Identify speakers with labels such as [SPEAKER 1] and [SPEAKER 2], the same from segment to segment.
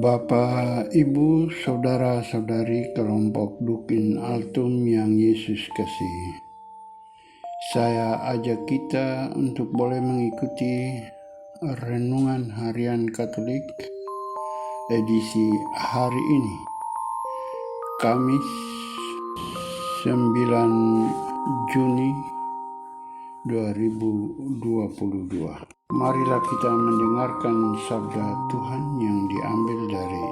[SPEAKER 1] Bapak, Ibu, Saudara-saudari kelompok Dukin Altum yang Yesus kasihi. Saya ajak kita untuk boleh mengikuti Renungan Harian Katolik edisi hari ini, Kamis 9 Juni 2022. Marilah kita mendengarkan sabda Tuhan yang diambil dari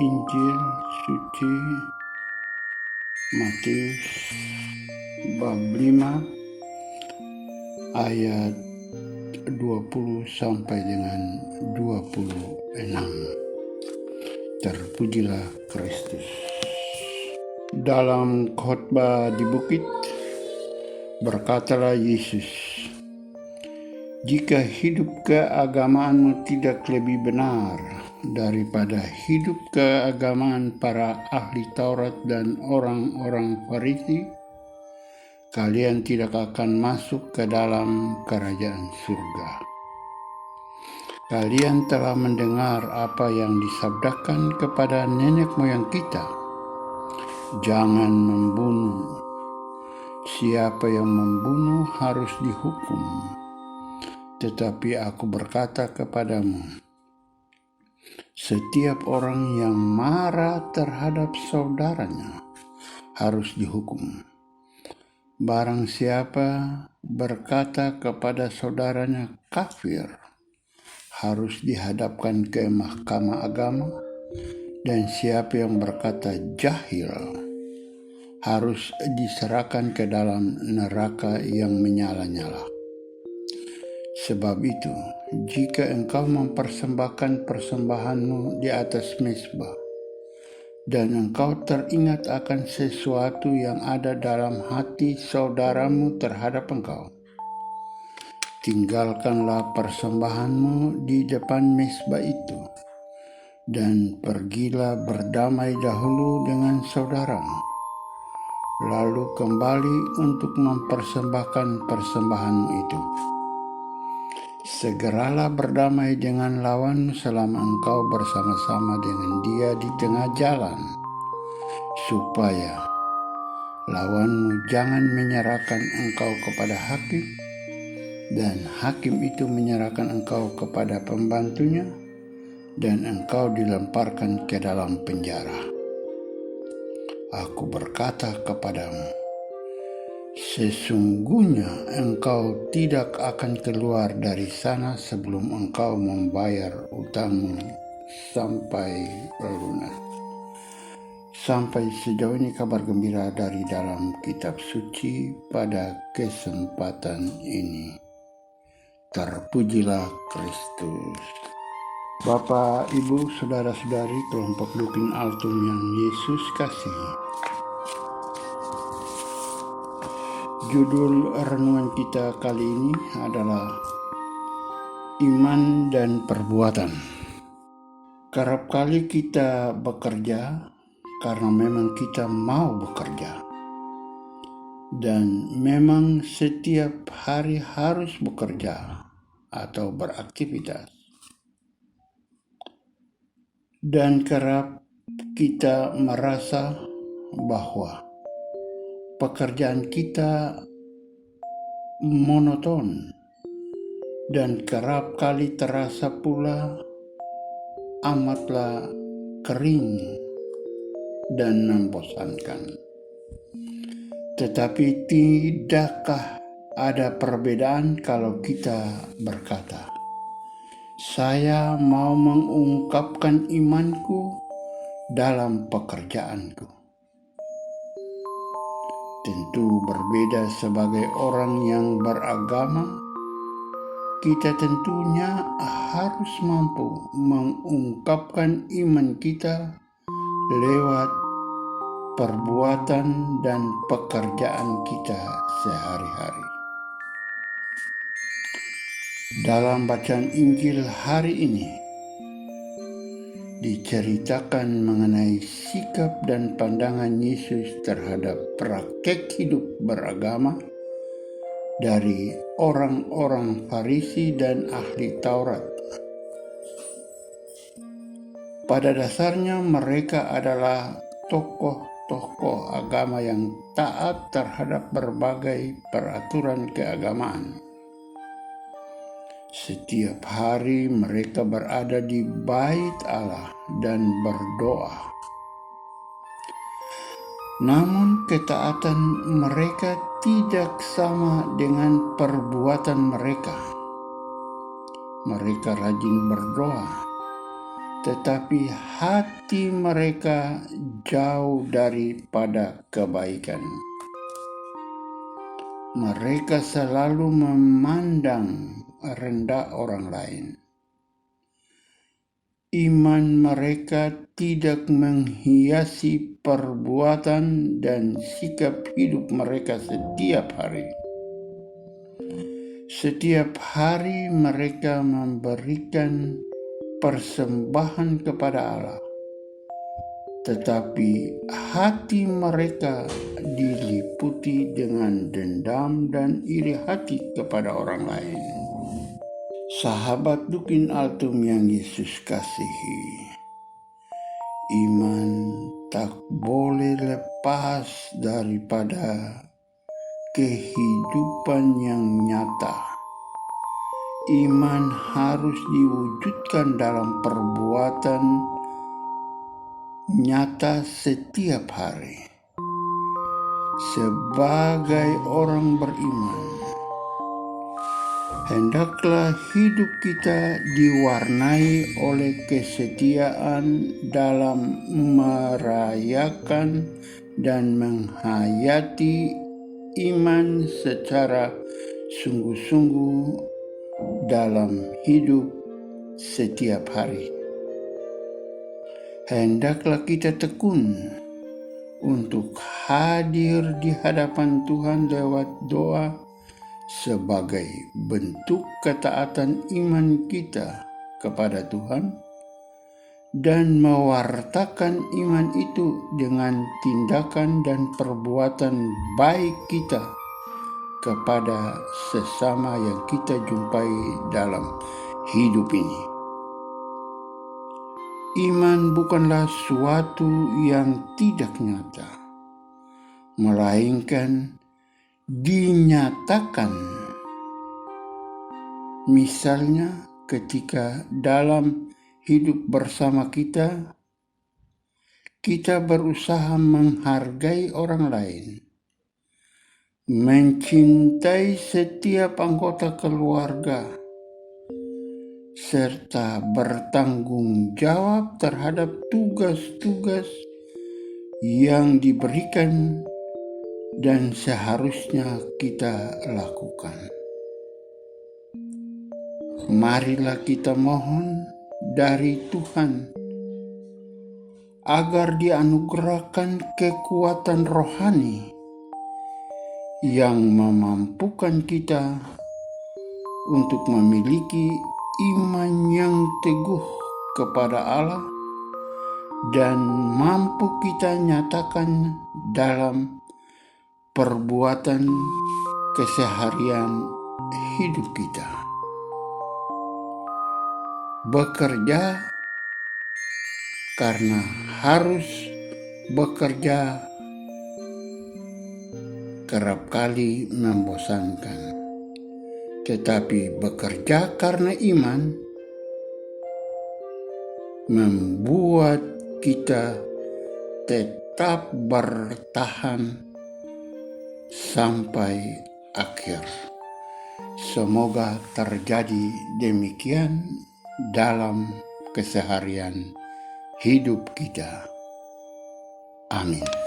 [SPEAKER 1] Injil suci Matius bab 5 ayat 20 sampai dengan 26. Terpujilah Kristus. Dalam khotbah di bukit, berkatalah Yesus, "Jika hidup keagamaanmu tidak lebih benar daripada hidup keagamaan para ahli Taurat dan orang-orang Farisi, kalian tidak akan masuk ke dalam kerajaan surga. Kalian telah mendengar apa yang disabdakan kepada nenek moyang kita, jangan membunuh. Siapa yang membunuh harus dihukum. Tetapi aku berkata kepadamu, setiap orang yang marah terhadap saudaranya harus dihukum. Barang siapa berkata kepada saudaranya kafir, harus dihadapkan ke mahkamah agama, dan siapa yang berkata jahil harus diserahkan ke dalam neraka yang menyala-nyala. Sebab itu, jika engkau mempersembahkan persembahanmu di atas mezbah, dan engkau teringat akan sesuatu yang ada dalam hati saudaramu terhadap engkau, tinggalkanlah persembahanmu di depan mezbah itu, dan pergilah berdamai dahulu dengan saudaramu, lalu kembali untuk mempersembahkan persembahanmu itu. Segeralah berdamai dengan lawanmu selama engkau bersama-sama dengan dia di tengah jalan, supaya lawanmu jangan menyerahkan engkau kepada hakim, dan hakim itu menyerahkan engkau kepada pembantunya, dan engkau dilemparkan ke dalam penjara. Aku berkata kepadamu, sesungguhnya engkau tidak akan keluar dari sana sebelum engkau membayar utangmu sampai lunas." Sampai sejauh ini kabar gembira dari dalam kitab suci pada kesempatan ini. Terpujilah Kristus. Bapak, Ibu, Saudara-saudari kelompok Dukin Altum yang Yesus kasihi. Judul renungan kita kali ini adalah Iman dan Perbuatan. Kerap kali kita bekerja karena memang kita mau bekerja, dan memang setiap hari harus bekerja atau beraktivitas. Dan kerap kita merasa bahwa pekerjaan kita monoton, dan kerap kali terasa pula amatlah kering dan membosankan. Tetapi tidakkah ada perbedaan kalau kita berkata, saya mau mengungkapkan imanku dalam pekerjaanku? Tentu berbeda sebagai orang yang beragama, kita tentunya harus mampu mengungkapkan iman kita lewat perbuatan dan pekerjaan kita sehari-hari. Dalam bacaan Injil hari ini, diceritakan mengenai sikap dan pandangan Yesus terhadap praktek hidup beragama dari orang-orang Farisi dan ahli Taurat. Pada dasarnya mereka adalah tokoh-tokoh agama yang taat terhadap berbagai peraturan keagamaan. Setiap hari mereka berada di bait Allah dan berdoa. Namun ketaatan mereka tidak sama dengan perbuatan mereka. Mereka rajin berdoa, tetapi hati mereka jauh daripada kebaikan. Mereka selalu memandang rendah orang lain. Iman mereka tidak menghiasi perbuatan dan sikap hidup mereka setiap hari. Setiap hari mereka memberikan persembahan kepada Allah, tetapi hati mereka diliputi dengan dendam dan iri hati kepada orang lain. Sahabat Dukin Altum yang Yesus kasihi, iman tak boleh lepas daripada kehidupan yang nyata. Iman harus diwujudkan dalam perbuatan nyata setiap hari. Sebagai orang beriman, hendaklah hidup kita diwarnai oleh kesetiaan dalam merayakan dan menghayati iman secara sungguh-sungguh dalam hidup setiap hari. Hendaklah kita tekun untuk hadir di hadapan Tuhan lewat doa sebagai bentuk ketaatan iman kita kepada Tuhan dan mewartakan iman itu dengan tindakan dan perbuatan baik kita kepada sesama yang kita jumpai dalam hidup ini. Iman bukanlah suatu yang tidak nyata, melainkan dinyatakan. Misalnya ketika dalam hidup bersama kita berusaha menghargai orang lain, mencintai setiap anggota keluarga, serta bertanggung jawab terhadap tugas-tugas yang diberikan dan seharusnya kita lakukan. Marilah kita mohon dari Tuhan agar dianugerahkan kekuatan rohani yang memampukan kita untuk memiliki iman yang teguh kepada Allah dan mampu kita nyatakan dalam perbuatan keseharian hidup kita. Bekerja karena harus bekerja kerap kali membosankan, tetapi bekerja karena iman membuat kita tetap bertahan sampai akhir. Semoga terjadi demikian dalam keseharian hidup kita. Amin.